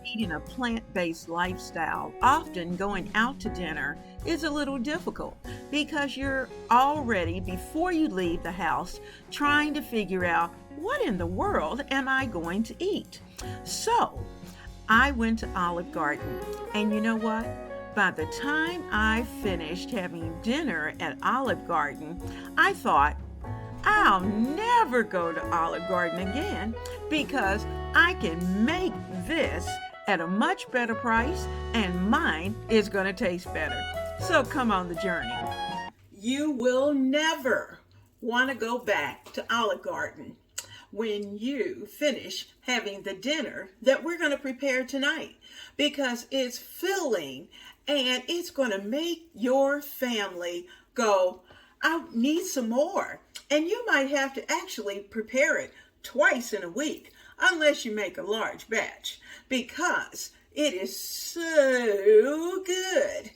eating a plant-based lifestyle, often going out to dinner is a little difficult because you're already, before you leave the house, trying to figure out what in the world am I going to eat. So I went to Olive Garden, and you know what? By the time I finished having dinner at Olive Garden, I thought, I'll never go to Olive Garden again because I can make this at a much better price and mine is going to taste better. So come on the journey. You will never want to go back to Olive Garden when you finish having the dinner that we're going to prepare tonight because it's filling and it's going to make your family go, I need some more. And you might have to actually prepare it twice in a week, unless you make a large batch, because it is so good.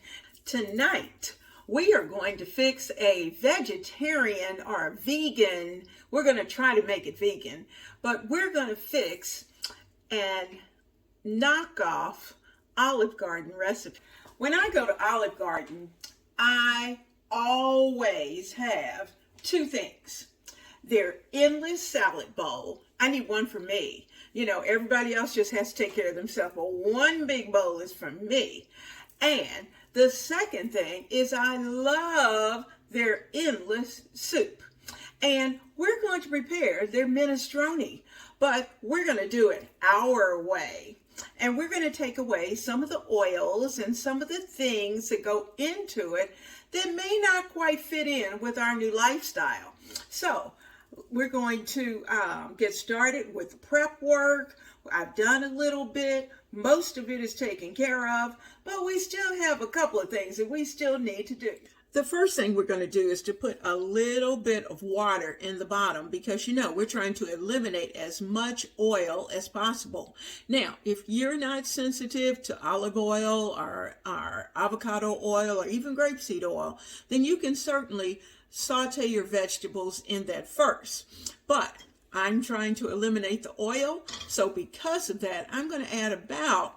Tonight, we are going to fix a vegetarian or vegan. We're going to try to make it vegan, but we're going to fix and knock off Olive Garden recipe. When I go to Olive Garden, I always have two things. Their endless salad bowl. I need one for me. You know, everybody else just has to take care of themselves, but one big bowl is for me. And the second thing is I love their endless soup. And we're going to prepare their minestrone, but we're going to do it our way. And we're going to take away some of the oils and some of the things that go into it that may not quite fit in with our new lifestyle. So we're going to get started with the prep work. I've done a little bit. Most of it is taken care of, but we still have a couple of things that we still need to do. The first thing we're going to do is to put a little bit of water in the bottom because, you know, we're trying to eliminate as much oil as possible. Now, if you're not sensitive to olive oil or avocado oil or even grapeseed oil, then you can certainly saute your vegetables in that first. But I'm trying to eliminate the oil, so because of that, I'm going to add about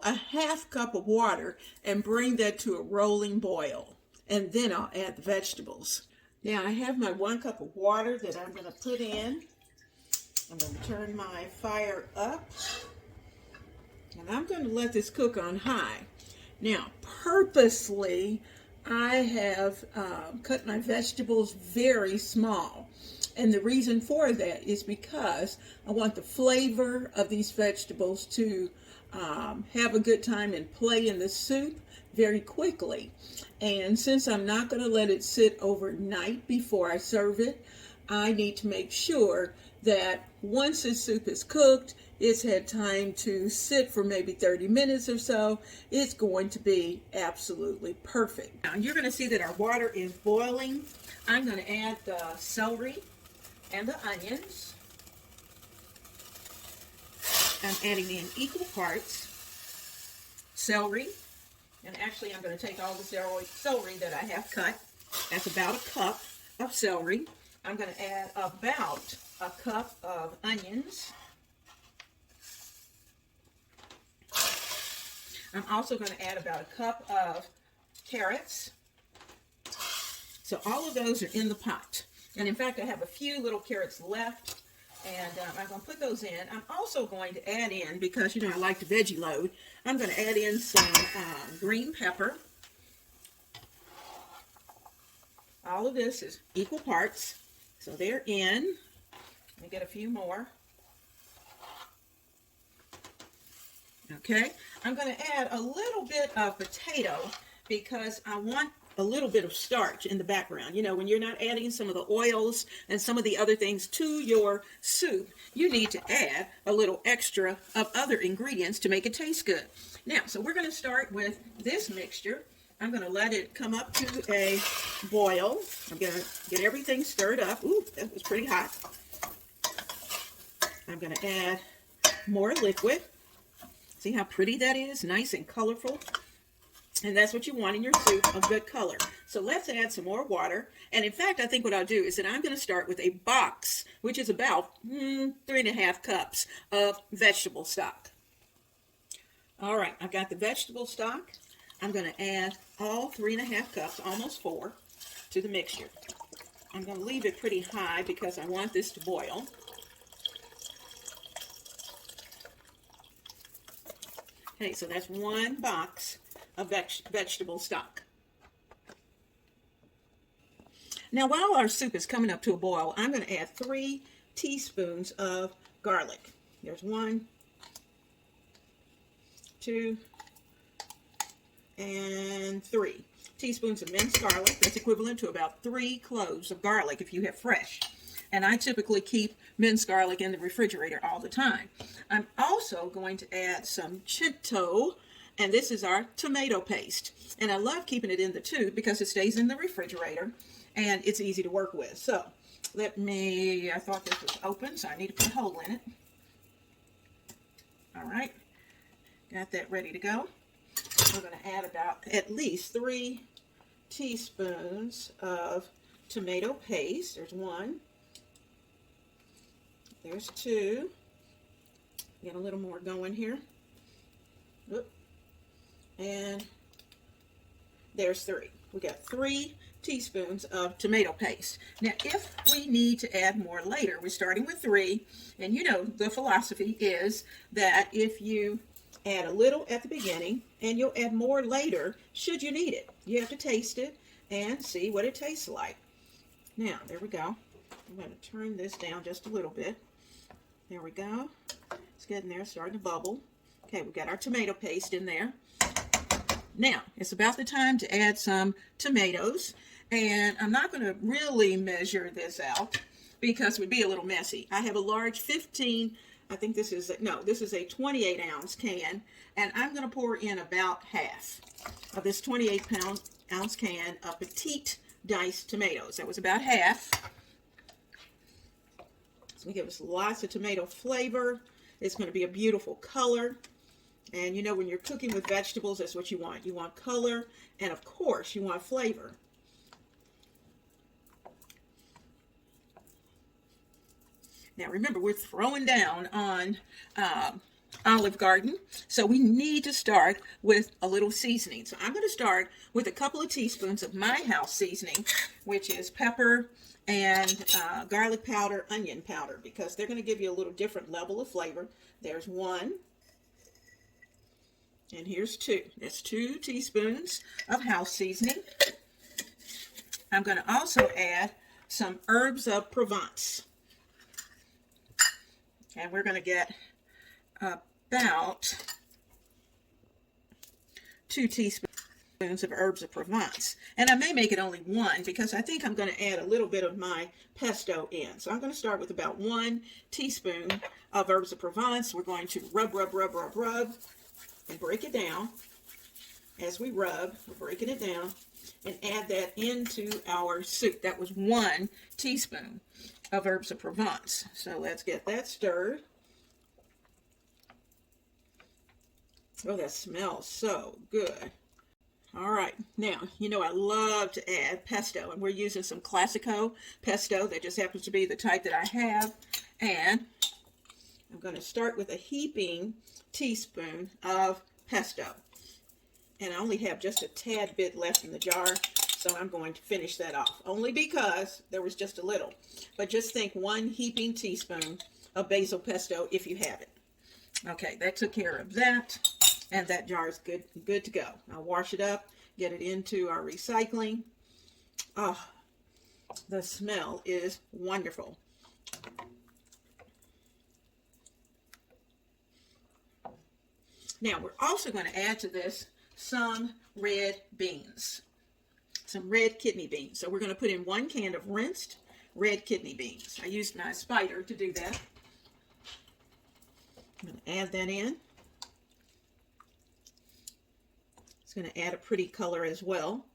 a half cup of water and bring that to a rolling boil. And then I'll add the vegetables. Now I have my 1 cup of water that I'm going to put in. I'm going to turn my fire up. And I'm going to let this cook on high. Now, purposely, I have cut my vegetables very small. And the reason for that is because I want the flavor of these vegetables to have a good time and play in the soup very quickly. And since I'm not going to let it sit overnight before I serve it, I need to make sure that once the soup is cooked, it's had time to sit for maybe 30 minutes or so. It's going to be absolutely perfect. Now you're going to see that our water is boiling. I'm going to add the celery and the onions. I'm adding in equal parts celery, and actually I'm going to take all the celery that I have cut. That's about a cup of celery. I'm going to add about a cup of onions. I'm also going to add about a cup of carrots. So all of those are in the pot. And in fact, I have a few little carrots left. And I'm going to put those in. I'm also going to add in, because, you know, I like to veggie load, I'm going to add in some green pepper. All of this is equal parts. So they're in. Let me get a few more. Okay. I'm going to add a little bit of potato because I want a little bit of starch in the background. You know, when you're not adding some of the oils and some of the other things to your soup, you need to add a little extra of other ingredients to make it taste good. Now, so we're going to start with this mixture. I'm going to let it come up to a boil. I'm going to get everything stirred up. Ooh, that was pretty hot. I'm going to add more liquid. See how pretty that is? Nice and colorful. And that's what you want in your soup, a good color. So let's add some more water. And in fact, I think what I'll do is that I'm going to start with a box, which is about 3.5 cups of vegetable stock. All right, I've got the vegetable stock. I'm going to add all 3.5 cups, almost 4, to the mixture. I'm going to leave it pretty high because I want this to boil. Okay, so that's 1 box of vegetable stock. Now, while our soup is coming up to a boil, I'm going to add 3 teaspoons of garlic. There's 1, 2, and 3 teaspoons of minced garlic. That's equivalent to about 3 cloves of garlic if you have fresh. And I typically keep minced garlic in the refrigerator all the time. I'm also going to add some chinto, and this is our tomato paste. And I love keeping it in the tube because it stays in the refrigerator and it's easy to work with. So I thought this was open, so I need to put a hole in it. All right, got that ready to go. We're going to add about at least 3 teaspoons of tomato paste. There's 1. There's 2. Get a little more going here. Oop. And there's 3. We got 3 teaspoons of tomato paste. Now, if we need to add more later, we're starting with 3. And you know, the philosophy is that if you add a little at the beginning and you'll add more later should you need it. You have to taste it and see what it tastes like. Now, there we go. I'm going to turn this down just a little bit. There we go. It's getting there, starting to bubble. Okay, we've got our tomato paste in there. Now, it's about the time to add some tomatoes. And I'm not going to really measure this out because it would be a little messy. I have a large 15, I think this is a 28 ounce can. And I'm going to pour in about half of this 28 ounce can of petite diced tomatoes. That was about half. It's going to give us lots of tomato flavor. It's going to be a beautiful color. And you know, when you're cooking with vegetables, that's what you want. You want color, and of course, you want flavor. Now, remember, we're throwing down on Olive Garden, so we need to start with a little seasoning. So I'm going to start with a couple of teaspoons of my house seasoning, which is pepper and garlic powder, onion powder, because they're going to give you a little different level of flavor. There's 1. And here's 2. That's 2 teaspoons of house seasoning. I'm going to also add some herbs of Provence. And we're going to get about 2 teaspoons of herbs of Provence. And I may make it only 1 because I think I'm going to add a little bit of my pesto in. So I'm going to start with about 1 teaspoon of herbs of Provence. We're going to rub, and break it down. As we rub, we're breaking it down and add that into our soup. That was 1 teaspoon of herbs of Provence. So let's get that stirred. Oh, that smells so good. All right, now, you know I love to add pesto, and we're using some Classico pesto. That just happens to be the type that I have. And I'm going to start with a heaping teaspoon of pesto. And I only have just a tad bit left in the jar, so I'm going to finish that off. Only because there was just a little. But just think 1 heaping teaspoon of basil pesto if you have it. Okay, that took care of that. And that jar is good to go. I'll wash it up, get it into our recycling. Oh, the smell is wonderful. Now, we're also going to add to this some red beans, some red kidney beans. So we're going to put in 1 can of rinsed red kidney beans. I used my spider to do that. I'm going to add that in. It's going to add a pretty color as well.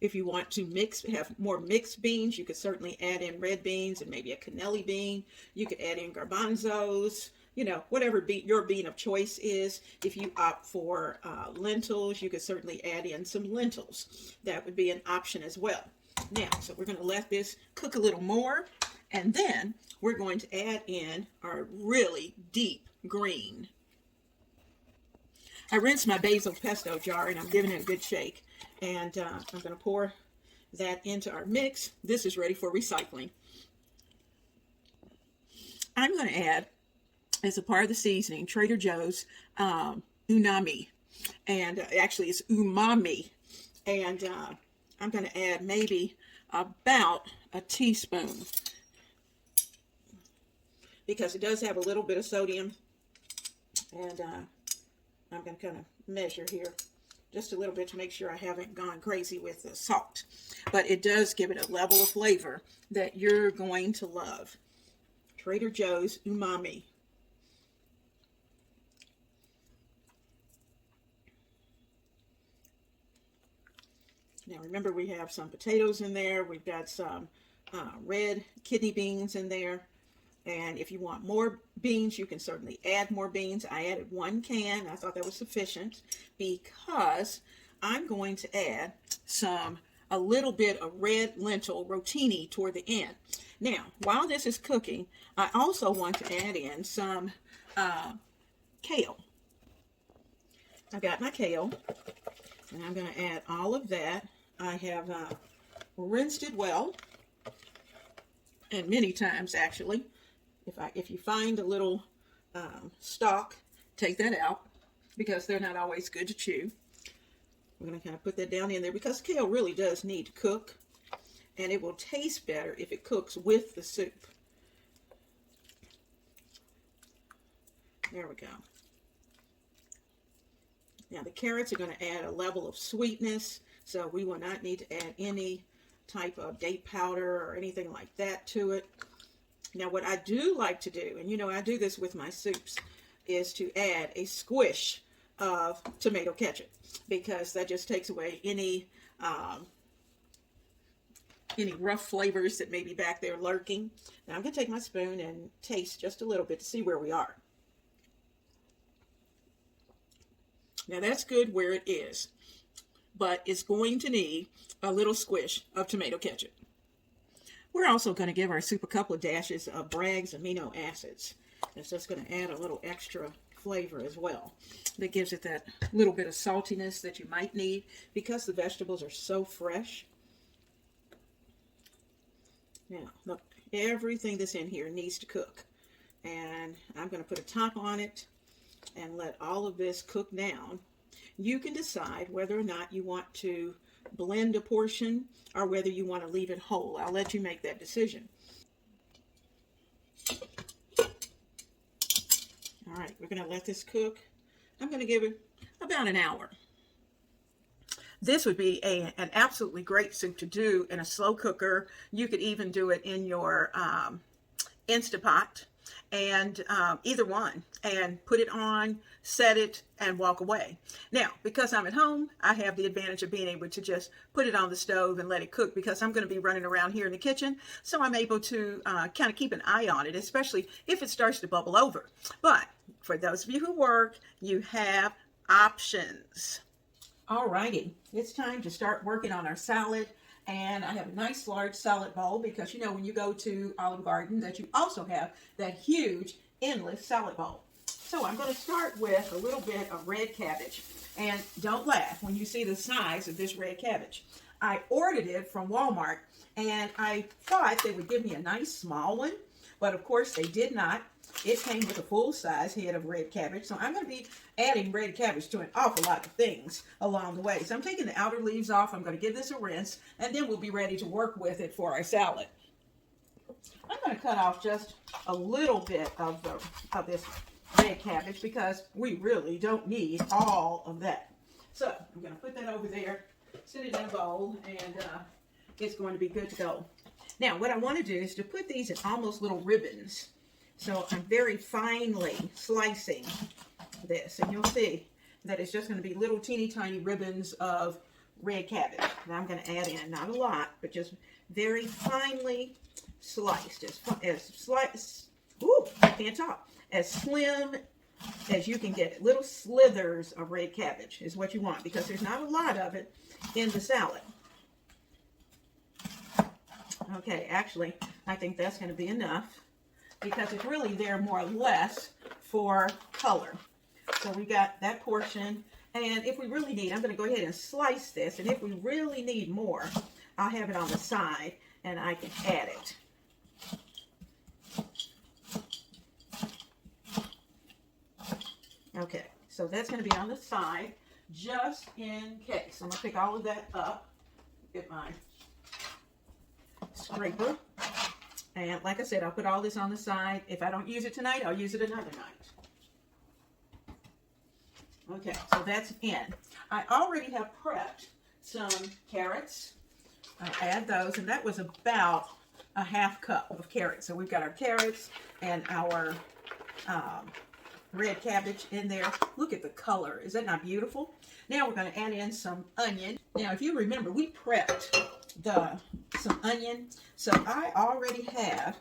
If you want to have more mixed beans, you could certainly add in red beans and maybe a cannelli bean. You could add in garbanzos, you know, whatever your bean of choice is. If you opt for lentils, you could certainly add in some lentils. That would be an option as well. Now, so we're going to let this cook a little more, And then we're going to add in our really deep green. I rinsed my basil pesto jar and I'm giving it a good shake. And I'm going to pour that into our mix. This is ready for recycling. I'm going to add, as a part of the seasoning, Trader Joe's unami. And actually it's umami. And I'm going to add maybe about a teaspoon, because it does have a little bit of sodium. And I'm going to kind of measure here just a little bit to make sure I haven't gone crazy with the salt. But it does give it a level of flavor that you're going to love. Trader Joe's umami. Now remember, we have some potatoes in there. We've got some red kidney beans in there. And if you want more beans, you can certainly add more beans. I added 1 can. I thought that was sufficient because I'm going to add a little bit of red lentil rotini toward the end. Now, while this is cooking, I also want to add in some kale. I've got my kale, and I'm going to add all of that. I have rinsed it well, and many times actually. If you find a little stalk, take that out, because they're not always good to chew. We're going to kind of put that down in there because kale really does need to cook, and it will taste better if it cooks with the soup. There we go. Now the carrots are going to add a level of sweetness, so we will not need to add any type of date powder or anything like that to it. Now what I do like to do, and you know I do this with my soups, is to add a squish of tomato ketchup, because that just takes away any rough flavors that may be back there lurking. Now I'm going to take my spoon and taste just a little bit to see where we are. Now that's good where it is, but it's going to need a little squish of tomato ketchup. We're also going to give our soup a couple of dashes of Bragg's amino acids. It's just going to add a little extra flavor as well. That gives it that little bit of saltiness that you might need because the vegetables are so fresh. Now, look, everything that's in here needs to cook. And I'm going to put a top on it and let all of this cook down. You can decide whether or not you want to blend a portion or whether you want to leave it whole. I'll let you make that decision. All right, we're going to let this cook. I'm going to give it about an hour. This would be an absolutely great soup to do in a slow cooker. You could even do it in your Instapot, and either one, and put it on, set it, and walk away. Now, because I'm at home, I have the advantage of being able to just put it on the stove and let it cook, because I'm going to be running around here in the kitchen, so I'm able to kind of keep an eye on it, especially if it starts to bubble over. But for those of you who work, you have options. Alrighty, it's time to start working on our salad. And I have a nice large salad bowl, because you know when you go to Olive Garden that you also have that huge endless salad bowl. So I'm going to start with a little bit of red cabbage. And don't laugh when you see the size of this red cabbage. I ordered it from Walmart, and I thought they would give me a nice small one, but of course they did not. It came with a full-size head of red cabbage, so I'm going to be adding red cabbage to an awful lot of things along the way. So I'm taking the outer leaves off. I'm going to give this a rinse, and then we'll be ready to work with it for our salad. I'm going to cut off just a little bit of this red cabbage, because we really don't need all of that. So I'm going to put that over there, set it in a bowl, and it's going to be good to go. Now, what I want to do is to put these in almost little ribbons. So I'm very finely slicing this, and you'll see that it's just going to be little teeny tiny ribbons of red cabbage. Now I'm going to add in, not a lot, but just very finely sliced, I can't talk, as slim as you can get it. Little slithers of red cabbage is what you want, because there's not a lot of it in the salad. Okay, actually, I think that's going to be enough because it's really there more or less for color. So we got that portion. And if we really need, I'm going to go ahead and slice this. And if we really need more, I'll have it on the side and I can add it. Okay, so that's going to be on the side just in case. I'm going to pick all of that up, get my scraper. And like I said, I'll put all this on the side. If I don't use it tonight, I'll use it another night. Okay, so that's in. I already have prepped some carrots. I'll add those, and that was about a half cup of carrots. So we've got our carrots and our red cabbage in there. Look at the color. Is that not beautiful? Now we're going to add in some onion. Now, if you remember, we prepped some onion. So I already have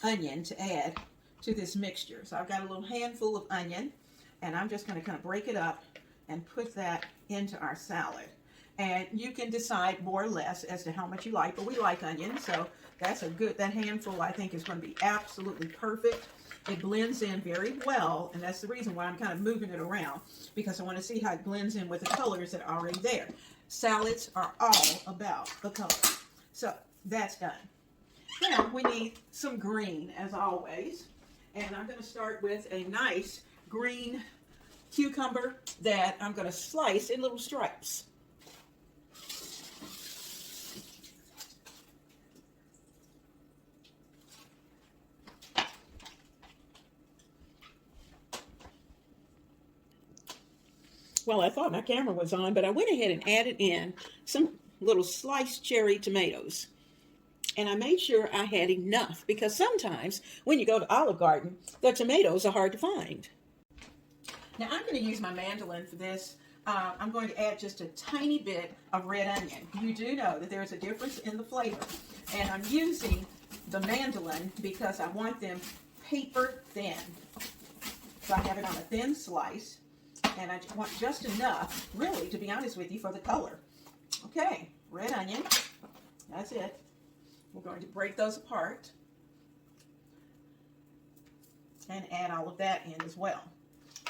onion to add to this mixture. So I've got a little handful of onion, and I'm just going to kind of break it up and put that into our salad. And you can decide more or less as to how much you like, but we like onion, so that's that handful I think is going to be absolutely perfect. It blends in very well, and that's the reason why I'm kind of moving it around, because I want to see how it blends in with the colors that are already there. Salads are all about the color. So that's done. Now we need some green, as always, and I'm going to start with a nice green cucumber that I'm going to slice in little stripes. Well, I thought my camera was on, but I went ahead and added in some little sliced cherry tomatoes. And I made sure I had enough, because sometimes when you go to Olive Garden, the tomatoes are hard to find. Now I'm going to use my mandolin for this. I'm going to add just a tiny bit of red onion. You do know that there's a difference in the flavor. And I'm using the mandolin because I want them paper thin. So I have it on a thin slice. And I want just enough, really, to be honest with you, for the color. Okay, red onion. That's it. We're going to break those apart and add all of that in as well.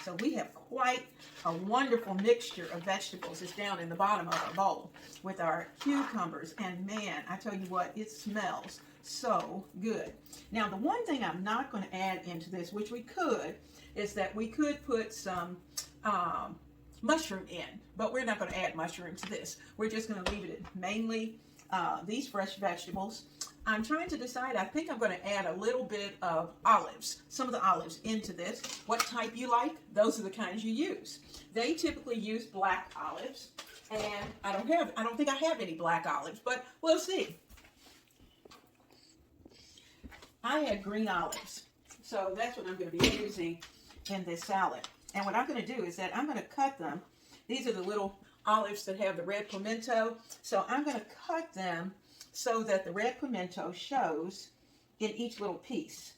So we have quite a wonderful mixture of vegetables. It's down in the bottom of our bowl with our cucumbers. And man, I tell you what, it smells so good. Now, the one thing I'm not going to add into this, which we could, is that we could put some mushroom in, but we're not going to add mushroom to this. We're just going to leave it at mainly these fresh vegetables. I'm trying to decide. I think I'm going to add a little bit of olives, some of the olives into this. What type you like, those are the kinds you use. They typically use black olives, and I don't think I have any black olives, but we'll see. I had green olives, so that's what I'm going to be using in this salad. And what I'm going to do is that I'm going to cut them. These are the little olives that have the red pimento. So I'm going to cut them so that the red pimento shows in each little piece.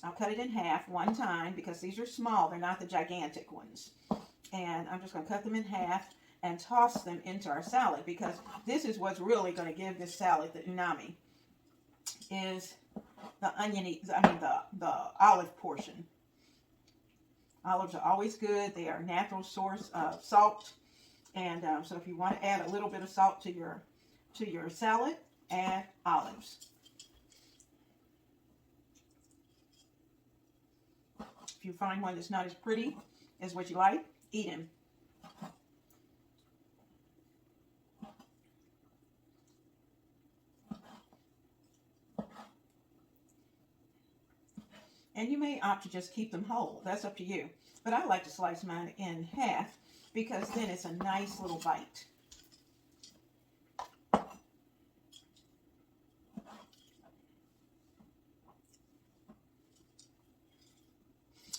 I'll cut it in half one time because these are small. They're not the gigantic ones. And I'm just going to cut them in half and toss them into our salad, because this is what's really going to give this salad the umami, is the the olive portion. Olives are always good. They are a natural source of salt. And so if you want to add a little bit of salt to your salad, add olives. If you find one that's not as pretty as what you like, eat him. And you may opt to just keep them whole. That's up to you. But I like to slice mine in half because then it's a nice little bite.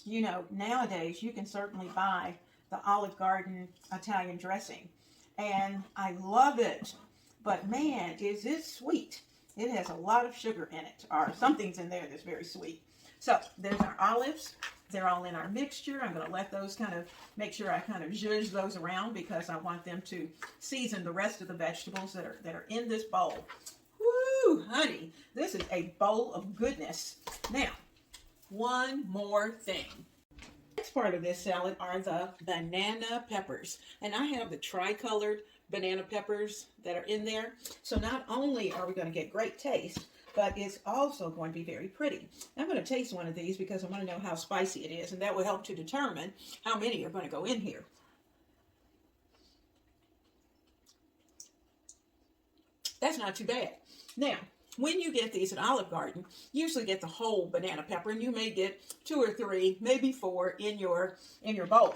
You know, nowadays you can certainly buy the Olive Garden Italian dressing. And I love it. But man, is it sweet. It has a lot of sugar in it, or something's in there that's very sweet. So there's our olives. They're all in our mixture. I'm going to let those make sure I kind of zhuzh those around, because I want them to season the rest of the vegetables that are in this bowl. Woo! Woo, honey, this is a bowl of goodness. Now, one more thing. Next part of this salad are the banana peppers. And I have the tricolored banana peppers that are in there. So not only are we going to get great taste, but it's also going to be very pretty. I'm going to taste one of these because I want to know how spicy it is, and that will help to determine how many are going to go in here. That's not too bad. Now, when you get these at Olive Garden, you usually get the whole banana pepper, and you may get 2 or 3, maybe 4 in your bowl.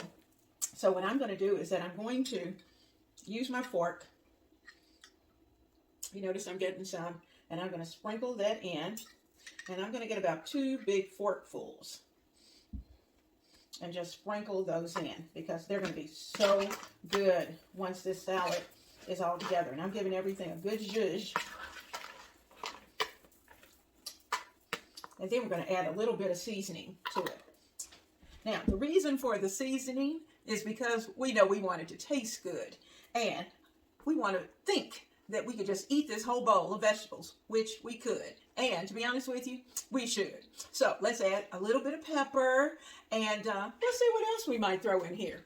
So what I'm going to do is that I'm going to use my fork. You notice I'm getting some, and I'm going to sprinkle that in, and I'm going to get about 2 big forkfuls and just sprinkle those in because they're going to be so good once this salad is all together. And I'm giving everything a good zhuzh. And then we're going to add a little bit of seasoning to it. Now, the reason for the seasoning is because we know we want it to taste good. And we want to think that we could just eat this whole bowl of vegetables, which we could. And to be honest with you, we should. So let's add a little bit of pepper, and let's see what else we might throw in here.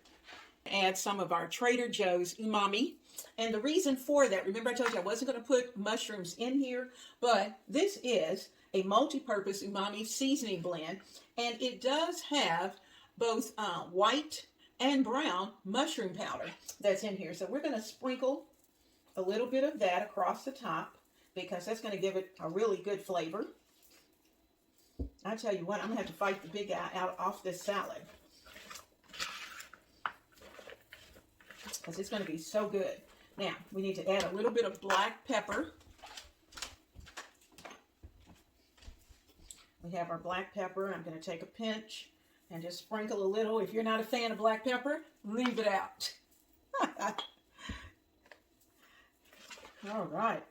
Add some of our Trader Joe's umami. And the reason for that, remember I told you I wasn't going to put mushrooms in here, but this is a multi-purpose umami seasoning blend, and it does have both white and brown mushroom powder that's in here. So we're going to sprinkle a little bit of that across the top because that's going to give it a really good flavor. I tell you what, I'm going to have to fight the big guy out off this salad because it's going to be so good. Now, we need to add a little bit of black pepper. We have our black pepper. I'm going to take a pinch and just sprinkle a little. If you're not a fan of black pepper, leave it out. All right.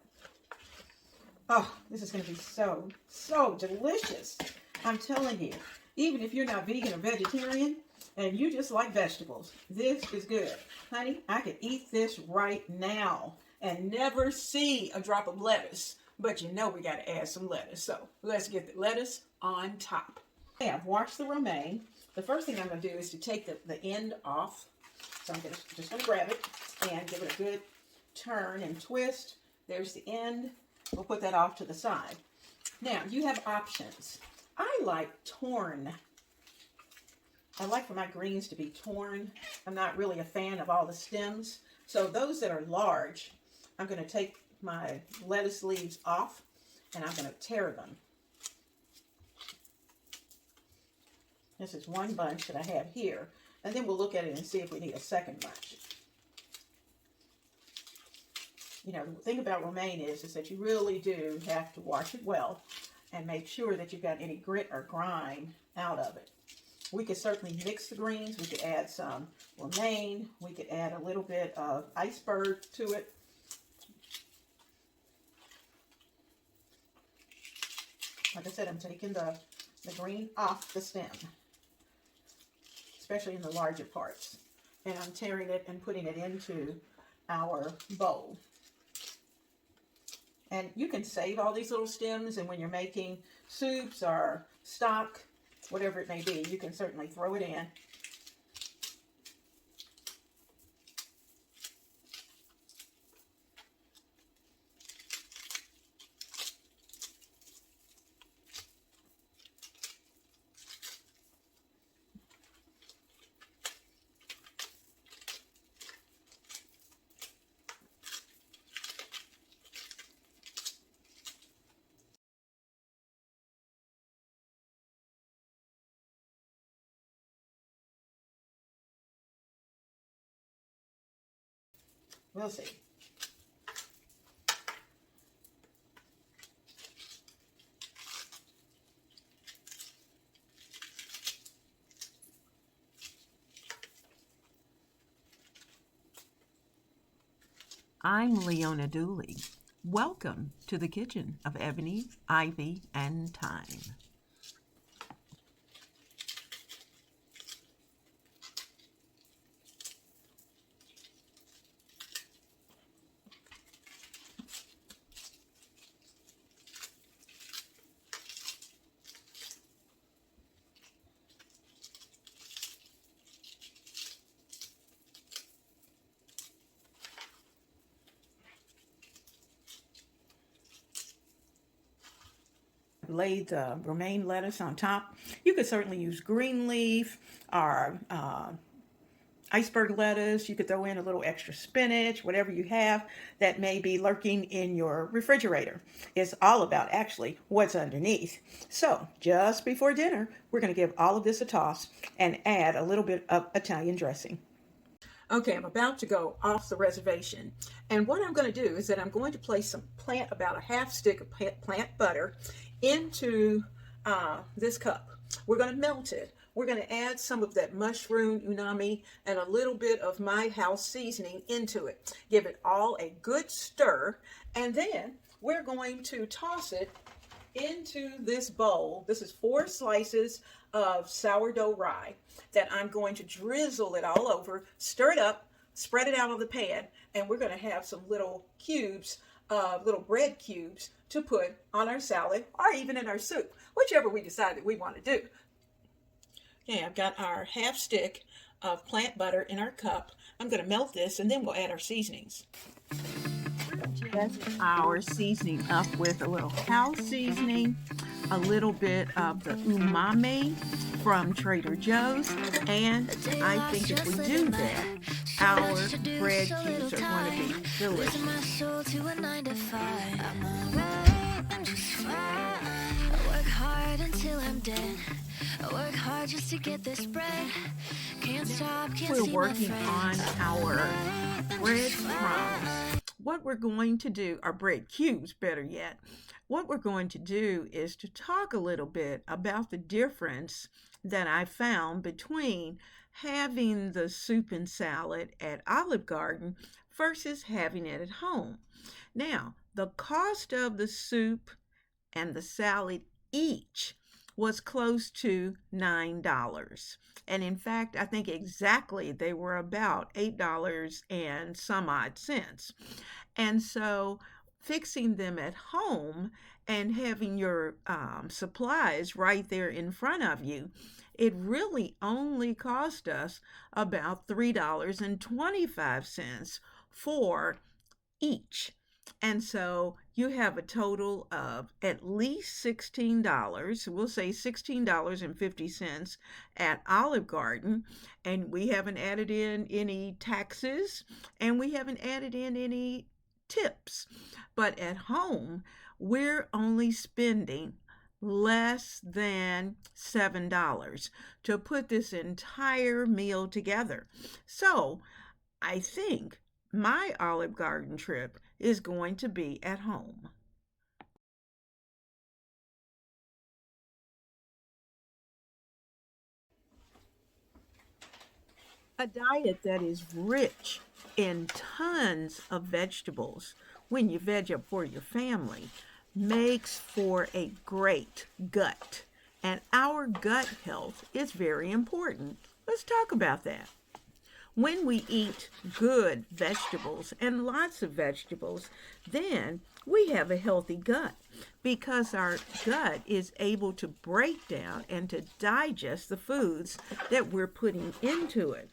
Oh, this is going to be so, so delicious. I'm telling you, even if you're not vegan or vegetarian and you just like vegetables, this is good. Honey, I could eat this right now and never see a drop of lettuce. But you know we got to add some lettuce. So let's get the lettuce on top. Okay, I've washed the romaine. The first thing I'm going to do is to take the end off. So I'm just going to grab it and give it a good turn and twist. There's the end. We'll put that off to the side. Now, you have options. I like torn. I like for my greens to be torn. I'm not really a fan of all the stems. So those that are large, I'm going to take my lettuce leaves off and I'm going to tear them. This is one bunch that I have here, and then we'll look at it and see if we need a second bunch. You know, the thing about romaine is that you really do have to wash it well and make sure that you've got any grit or grime out of it. We could certainly mix the greens. We could add some romaine. We could add a little bit of iceberg to it. Like I said, I'm taking the green off the stem, especially in the larger parts. And I'm tearing it and putting it into our bowl. And you can save all these little stems, and when you're making soups or stock, whatever it may be, you can certainly throw it in. We'll see. I'm Leona Dooley. Welcome to the kitchen of Ebony, Ivy, and Thyme. lay the romaine lettuce on top. You could certainly use green leaf or iceberg lettuce. You could throw in a little extra spinach, whatever you have that may be lurking in your refrigerator. It's all about actually what's underneath. So just before dinner, we're going to give all of this a toss and add a little bit of Italian dressing. Okay, I'm about to go off the reservation. And what I'm going to do is that I'm going to place about a half stick of plant butter into this cup. We're going to melt it. We're going to add some of that mushroom umami and a little bit of my house seasoning into it. Give it all a good stir, and then we're going to toss it into this bowl. This is 4 slices of sourdough rye that I'm going to drizzle it all over, stir it up, spread it out on the pan, and we're going to have some little cubes, little bread cubes to put on our salad or even in our soup, whichever we decide that we want to do. Okay, I've got our half stick of plant butter in our cup. I'm going to melt this and then we'll add our seasonings. That's our seasoning up with a little house seasoning, a little bit of the umami from Trader Joe's, and I think if we do that, our bread cubes are going to be delicious. I work hard just to get this bread. Can't stop, We're working on our bread crumbs. What we're going to do, our bread cubes, better yet, what we're going to do is to talk a little bit about the difference that I found between having the soup and salad at Olive Garden versus having it at home. Now, the cost of the soup and the salad each was close to $9. And in fact, I think exactly they were about $8 and some odd cents. And so fixing them at home and having your supplies right there in front of you, it really only cost us about $3.25 for each. And so you have a total of at least $16. We'll say $16.50 at Olive Garden. And we haven't added in any taxes and we haven't added in any tips. But at home, we're only spending less than $7 to put this entire meal together. So I think my Olive Garden trip is going to be at home. A diet that is rich in tons of vegetables when you veg up for your family makes for a great gut. And our gut health is very important. Let's talk about that. When we eat good vegetables and lots of vegetables, then we have a healthy gut because our gut is able to break down and to digest the foods that we're putting into it.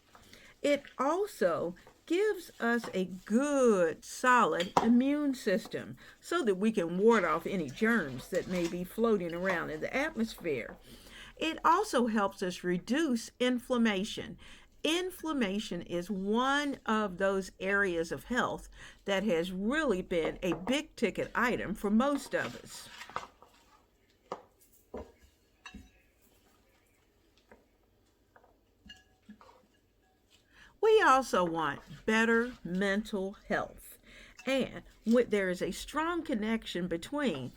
It also gives us a good, solid immune system so that we can ward off any germs that may be floating around in the atmosphere. It also helps us reduce inflammation. Inflammation is one of those areas of health that has really been a big ticket item for most of us. We also want better mental health. And there is a strong connection between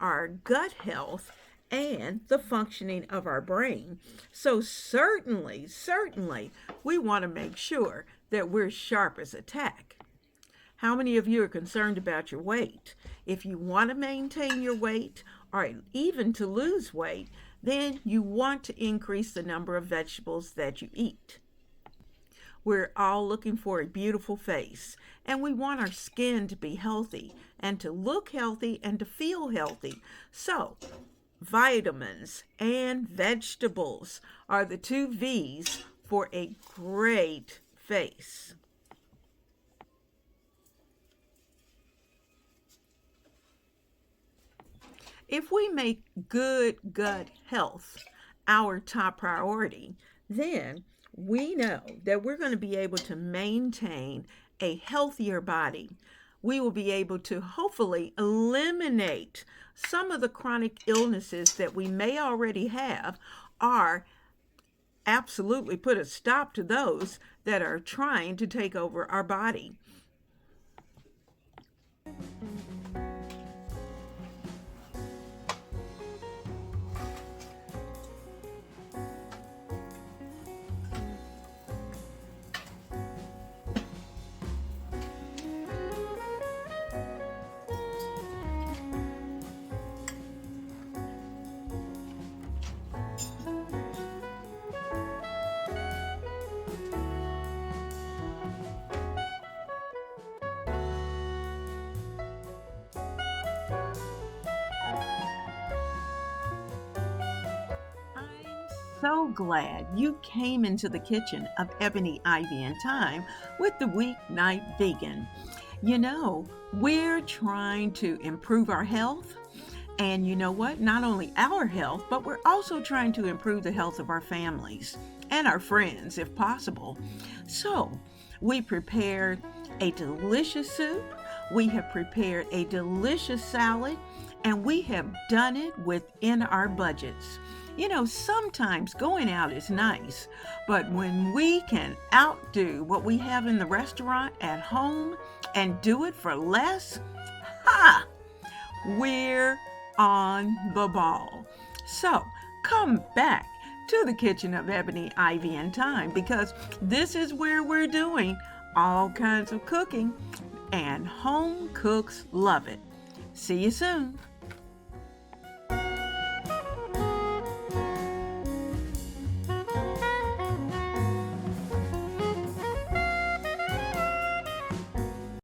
our gut health and the functioning of our brain. So certainly, we want to make sure that we're sharp as a tack. How many of you are concerned about your weight? If you want to maintain your weight or even to lose weight, then you want to increase the number of vegetables that you eat. We're all looking for a beautiful face, and we want our skin to be healthy and to look healthy and to feel healthy. So, vitamins and vegetables are the 2 V's for a great face. If we make good gut health our top priority, then we know that we're going to be able to maintain a healthier body. We will be able to hopefully eliminate some of the chronic illnesses that we may already have, or absolutely put a stop to those that are trying to take over our body. So glad you came into the kitchen of Ebony Ivy Thyme with the Weeknight Vegan. You know, we're trying to improve our health. And you know what? Not only our health, but we're also trying to improve the health of our families and our friends if possible. So we prepared a delicious soup. We have prepared a delicious salad, and we have done it within our budgets. You know, sometimes going out is nice, but when we can outdo what we have in the restaurant at home and do it for less, we're on the ball. So come back to the kitchen of Ebony Ivy Thyme, because this is where we're doing all kinds of cooking, and home cooks love it. See you soon.